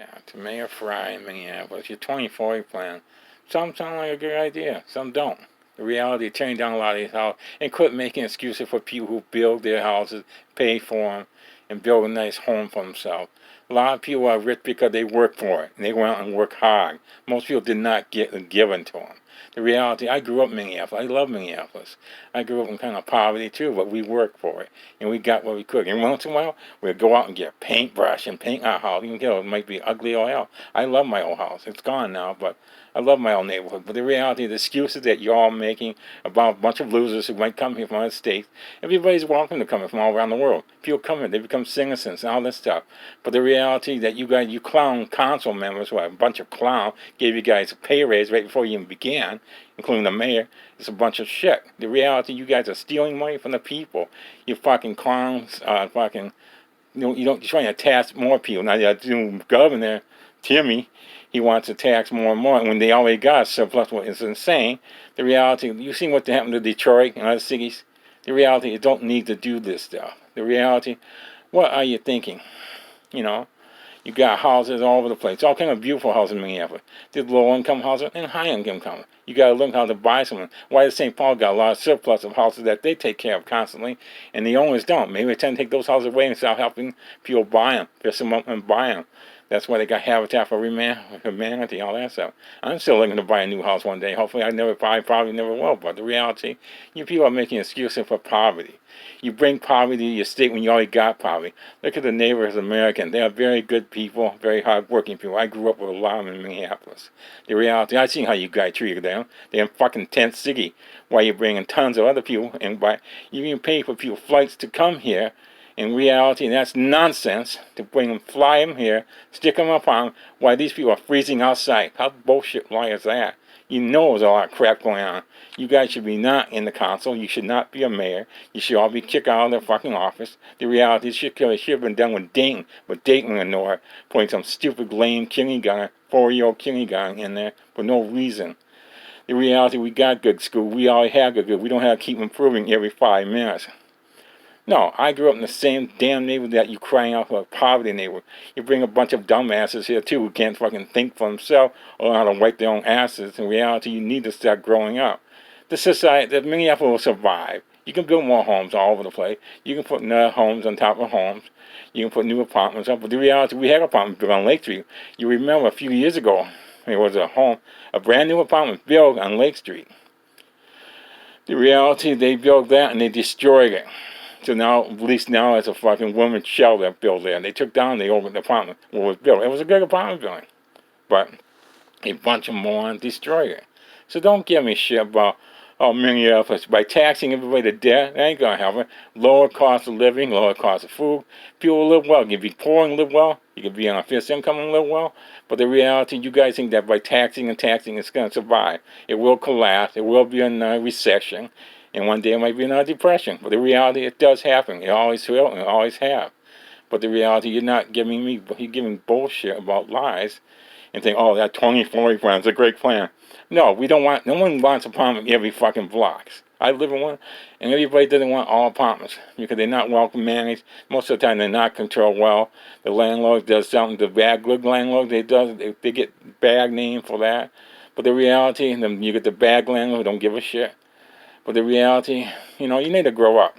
Yeah, to Mayor Fry in Minneapolis, your 2040 plan. Some sound like a good idea, some don't. The reality is tearing down a lot of these houses and quit making excuses for people who build their houses, pay for them, and build a nice home for themselves. A lot of people are rich because they work for it and they go out and work hard. Most people did not get it given to them. The reality, I grew up in Minneapolis. I love Minneapolis. I grew up in kind of poverty too, but we worked for it and we got what we could. And once in a while, we'd go out and get a paintbrush and paint our house. You know, it might be ugly or hell. I love my old house. It's gone now, but I love my old neighborhood. But the reality, the excuses that you're all making about a bunch of losers who might come here from other states, everybody's welcome to come here from all around the world. People come here, they become citizens and all this stuff. But the reality that you guys, you clown council members, what, a bunch of clowns, gave you guys a pay raise right before you even began, including the mayor, it's a bunch of shit. The reality, you guys are stealing money from the people. You fucking clowns, you don't, you're trying to tax more people. Now, the new governor, Timmy, he wants to tax more and more. And when they already got a surplus, well, it's insane. The reality, you see what happened to Detroit and other cities? The reality, you don't need to do this stuff. The reality, what are you thinking? You know, you got houses all over the place. All kind of beautiful houses in Minneapolis. There's low-income houses and high-income houses. You got to learn how to buy something. Why does St. Paul got a lot of surplus of houses that they take care of constantly, and the owners don't? Maybe they tend to take those houses away and start helping people buy them, fix them up and buy them. That's why they got Habitat for Humanity, all that stuff. I'm still looking to buy a new house one day. Hopefully, probably never will. But the reality, you people are making excuses for poverty. You bring poverty to your state when you already got poverty. Look at the neighbors of Americans. They are very good people, very hard-working people. I grew up with a lot of them in Minneapolis. The reality, I seen how you guys treated them. They're in fucking tent city while you're bringing tons of other people, and you even pay for people flights to come here. In reality, and that's nonsense, to bring them, fly them here, stick them up on them, while these people are freezing outside. How bullshit lie is that? You know there's a lot of crap going on. You guys should be not in the council. You should not be a mayor. You should all be kicked out of their fucking office. The reality is should have been done with Dayton, but Dayton ignored, putting some stupid lame kindergarten, 4-year-old kindergarten in there for no reason. The reality, we got good school. We already have good. We don't have to keep improving every 5 minutes. No, I grew up in the same damn neighborhood that you crying out for a poverty neighborhood. You bring a bunch of dumbasses here too who can't fucking think for themselves or how to wipe their own asses. In reality, you need to start growing up. The society, the Minneapolis will survive. You can build more homes all over the place. You can put new homes on top of homes. You can put new apartments up. But the reality, we had apartments built on Lake Street. You remember a few years ago, there was a brand new apartment built on Lake Street. The reality, they built that and they destroyed it. So now, at least now, it's a fucking woman's shell that built there. And they took down the old apartment where it was built. It was a good apartment building. But a bunch of morons destroyed it. So don't give me shit about, oh, Minneapolis. By taxing everybody to death, that ain't going to help it. Lower cost of living, lower cost of food. People will live well. You can be poor and live well. You can be on a fixed income and live well. But the reality, you guys think that by taxing and taxing, it's going to survive. It will collapse. It will be in a recession. And one day it might be another depression. But the reality, it does happen. It always will and it always have. But the reality, you're giving bullshit about lies and think, oh, that 2040 plan is a great plan. No, no one wants apartment every fucking blocks. I live in one, and everybody doesn't want all apartments because they're not well managed. Most of the time, they're not controlled well. The landlord does something to bad good landlord. They get bad name for that. But the reality, you get the bad landlord who don't give a shit. But the reality, you need to grow up.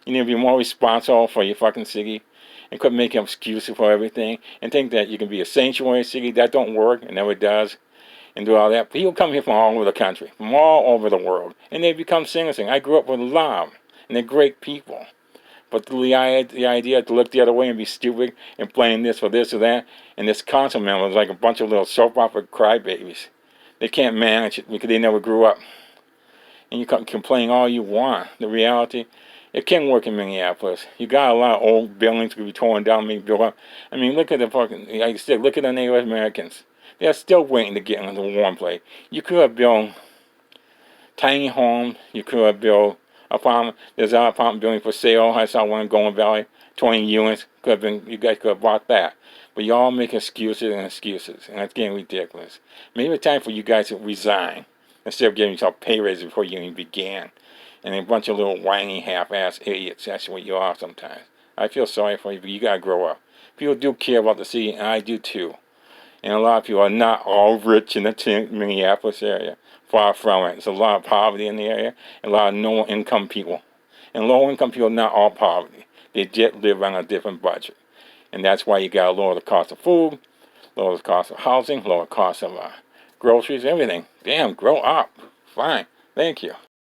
You need to be more responsible for your fucking city and quit making excuses for everything and think that you can be a sanctuary city. That don't work. It never does. And do all that. People come here from all over the country, from all over the world, and they become citizens. I grew up with a lot of them, and they're great people. But the idea to look the other way and be stupid and blame this for this or that, and this council member is like a bunch of little soap opera crybabies. They can't manage it because they never grew up. And you can complain all you want. The reality, it can work in Minneapolis. You got a lot of old buildings to be torn down, maybe built up. I mean, look at the fucking, like I said, look at the Native Americans. They're still waiting to get into the warm place. You could have built tiny homes. You could have built apartment. There's an apartment building for sale. I saw one in Golden Valley, 20 units. You guys could have bought that. But y'all make excuses, and that's getting ridiculous. Maybe it's time for you guys to resign instead of giving yourself pay raises before you even began. And a bunch of little whiny half-ass idiots. That's what you are sometimes. I feel sorry for you, but you gotta grow up. people do care about the city, and I do too. And a lot of people are not all rich in the Minneapolis area. Far from it. There's a lot of poverty in the area, and a lot of low-income people. And low-income people are not all poverty. They just live on a different budget. And that's why you got to lower the cost of food, lower the cost of housing, lower the cost of groceries, everything. Damn, grow up. Fine. Thank you.